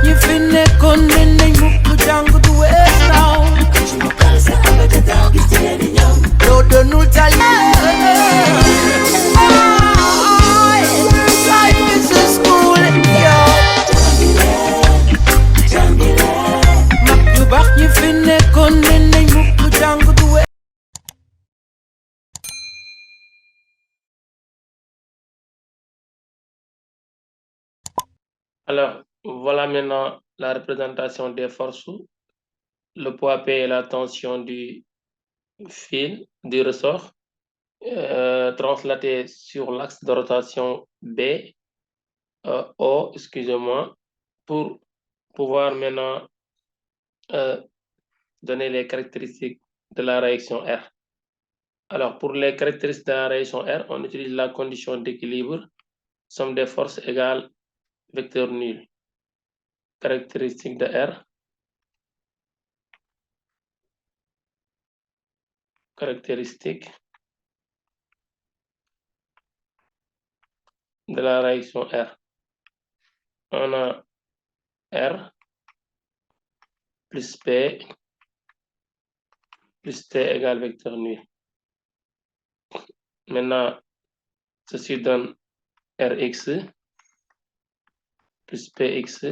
ñi fi nekkoon ne nañ mukk jàng du wees naaw loo doonul tali life is a school yo mag yu baax ñi fi nekkoon ne nañ mukk jàng du wees. Alors, voilà maintenant la représentation des forces, le poids P et la tension du fil, du ressort, translaté sur l'axe de rotation B, O, excusez-moi, pour pouvoir maintenant donner les caractéristiques de la réaction R. Alors, pour les caractéristiques de la réaction R, on utilise la condition d'équilibre, somme des forces égale vecteur nul. Caractéristique de R. Caractéristique de la réaction R. On a R plus P plus T égale vecteur nul. Maintenant, ceci donne Rx plus Px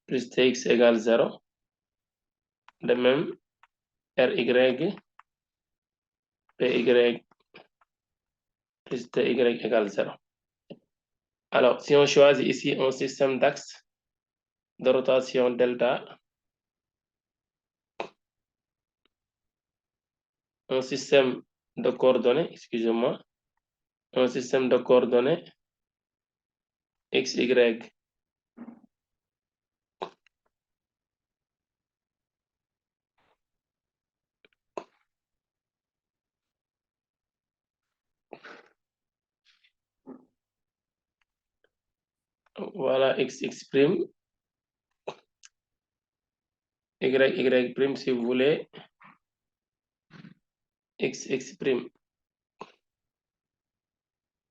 plus Tx égale 0. De même, Ry, Py plus Ty égale 0. Alors, si on choisit ici un système d'axe de rotation delta, un système de coordonnées, excusez-moi, un système de coordonnées x, y, voilà x, x prime, y, y prime si vous voulez, x, x prime.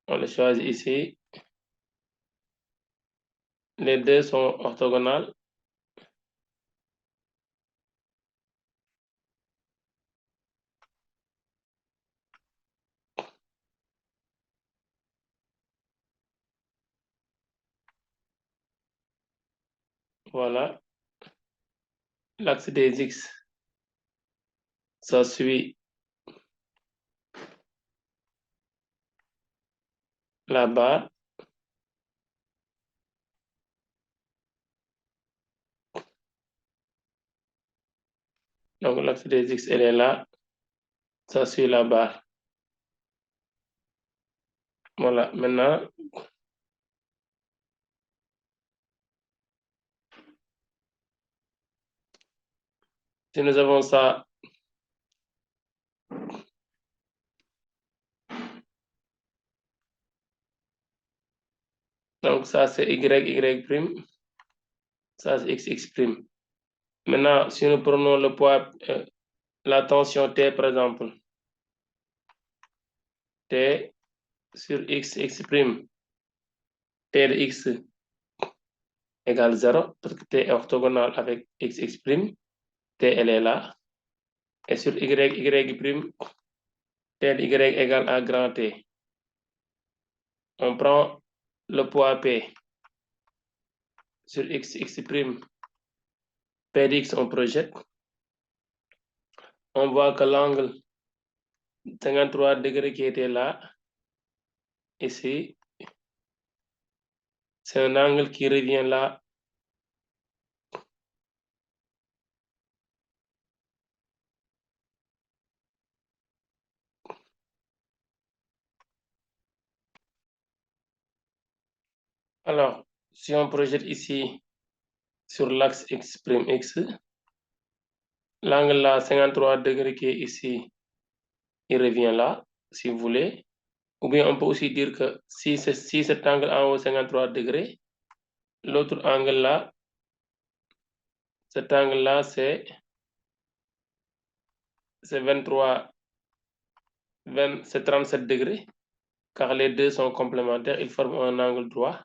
On le choisit ici. Les deux sont orthogonales. Voilà. L'axe des X, ça suit la barre. Donc l'axe des X, elle est là. Ça suit la barre. Voilà. Maintenant, si nous avons ça, donc ça c'est y, y prime, ça c'est x, x prime. Maintenant, si nous prenons le poids, la tension T par exemple, T sur x, x prime, T de x égale 0, parce que T est orthogonal avec x, x prime, T elle est là. Et sur y, y prime, T de y égale à grand T. On prend le poids P sur x, x prime, P d'x, on projette. On voit que l'angle 53 degrés qui était là, ici, c'est un angle qui revient là. Alors, si on projette ici sur l'axe x prime x, l'angle là, 53 degrés qui est ici, il revient là, si vous voulez. Ou bien on peut aussi dire que si cet angle en haut, 53 degrés, l'autre angle là, cet angle là, c'est 23, c'est 37 degrés, car les deux sont complémentaires, ils forment un angle droit.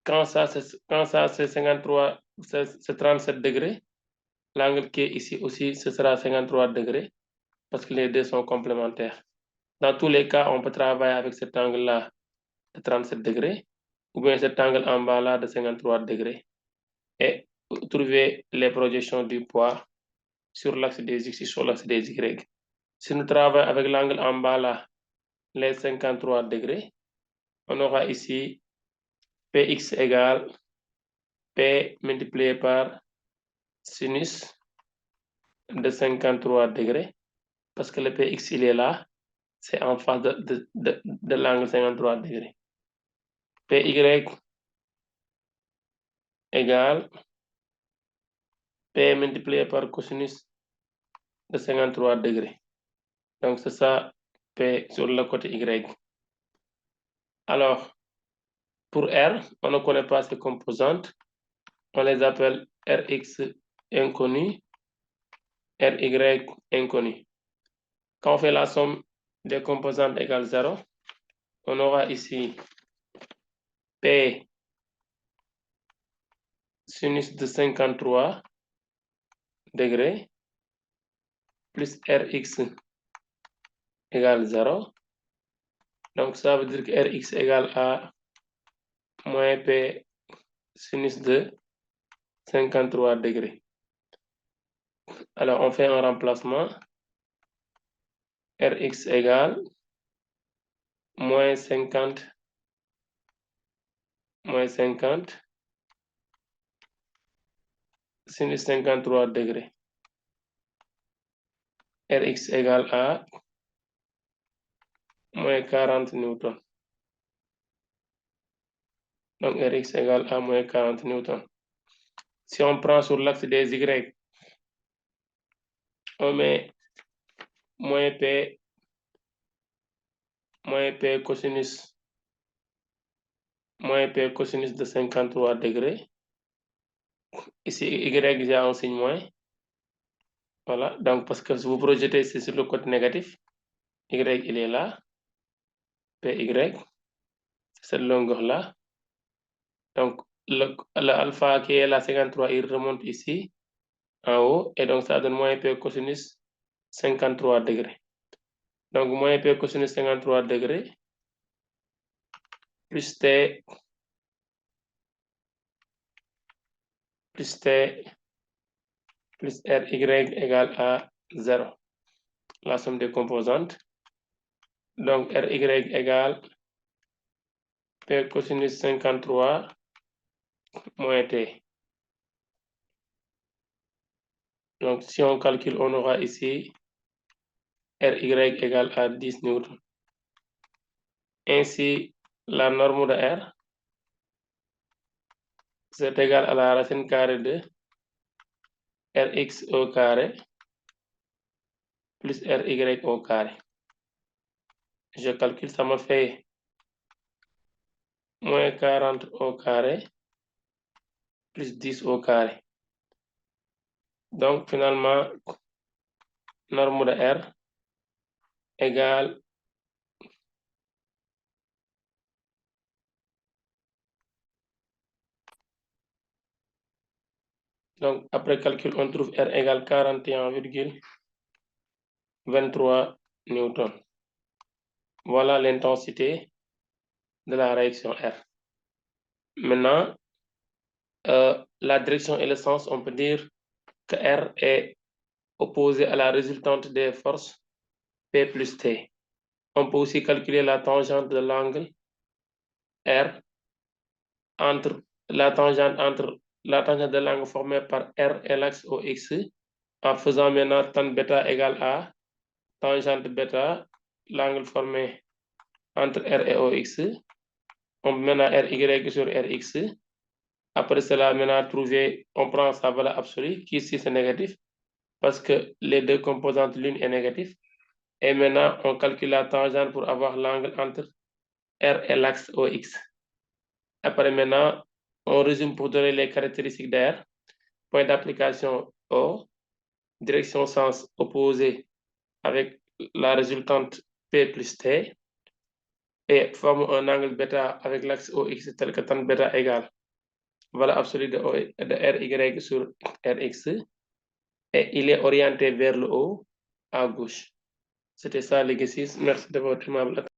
Quand ça, c'est 53, c'est 37 degrés, l'angle qui est ici aussi, ce sera 53 degrés, parce que les deux sont complémentaires. Dans tous les cas, on peut travailler avec cet angle-là de 37 degrés, ou bien cet angle en bas là de 53 degrés, et trouver les projections du poids sur l'axe des X et sur l'axe des Y. Si nous travaillons avec l'angle en bas là, les 53 degrés, on aura ici Px égale P multiplié par sinus de 53 degrés, parce que le Px il est là, c'est en face de l'angle 53 degrés. Py égale P multiplié par cosinus de 53 degrés. Donc c'est ça, P sur le côté Y. Alors, pour R, on ne connaît pas ces composantes. On les appelle Rx inconnu, Ry inconnu. Quand on fait la somme des composantes égale 0, on aura ici P sinus de 53 degrés plus Rx égale 0. Donc ça veut dire que Rx égale à moins P sinus de 53 degrés. Alors on fait un remplacement. Rx égale moins 50 sinus 53 degrés. Rx égale à moins 40 newtons. Donc Rx égale à moins 40 newtons. Si on prend sur l'axe des Y, on met moins P cosinus de 53 degrés. Ici, Y, j'ai un signe moins. Voilà, donc parce que si vous projetez, c'est sur le côté négatif. Y, il est là. PY, c'est cette longueur-là. Donc, le alpha qui est là, 53, il remonte ici, en haut. Et donc, ça donne moins P cosinus 53 degrés. Donc, moins P cosinus 53 degrés plus T plus Ry égale à 0. La somme des composantes. Donc, Ry égale P cosinus 53 moins T. Donc, si on calcule, on aura ici Ry égale à 10 newtons. Ainsi, la norme de R, c'est égal à la racine carrée de Rx au carré plus Ry au carré. Je calcule, ça me fait moins 40 au carré plus 10 au carré. Donc, finalement, norme de R égale donc, après calcul, on trouve R égale 41,23 newtons. Voilà l'intensité de la réaction R. Maintenant, la direction et le sens, on peut dire que R est opposé à la résultante des forces P plus T. On peut aussi calculer la tangente de l'angle R entre la tangente de l'angle formé par R et l'axe OX en faisant maintenant tan bêta égale à tangente bêta, l'angle formé entre R et OX. On peut maintenant RY sur RX. Après cela, maintenant trouver, on prend sa valeur absolue, qui ici c'est négatif, parce que les deux composantes, l'une est négative. Et maintenant, on calcule la tangente pour avoir l'angle entre R et l'axe OX. Après maintenant, on résume pour donner les caractéristiques d'R. Point d'application O, direction sens opposé avec la résultante P plus T. et forme un angle bêta avec l'axe OX tel que tan bêta égale valeur absolue de RY sur RX et il est orienté vers le haut à gauche. C'était ça l'exercice. Merci de votre aimable attention.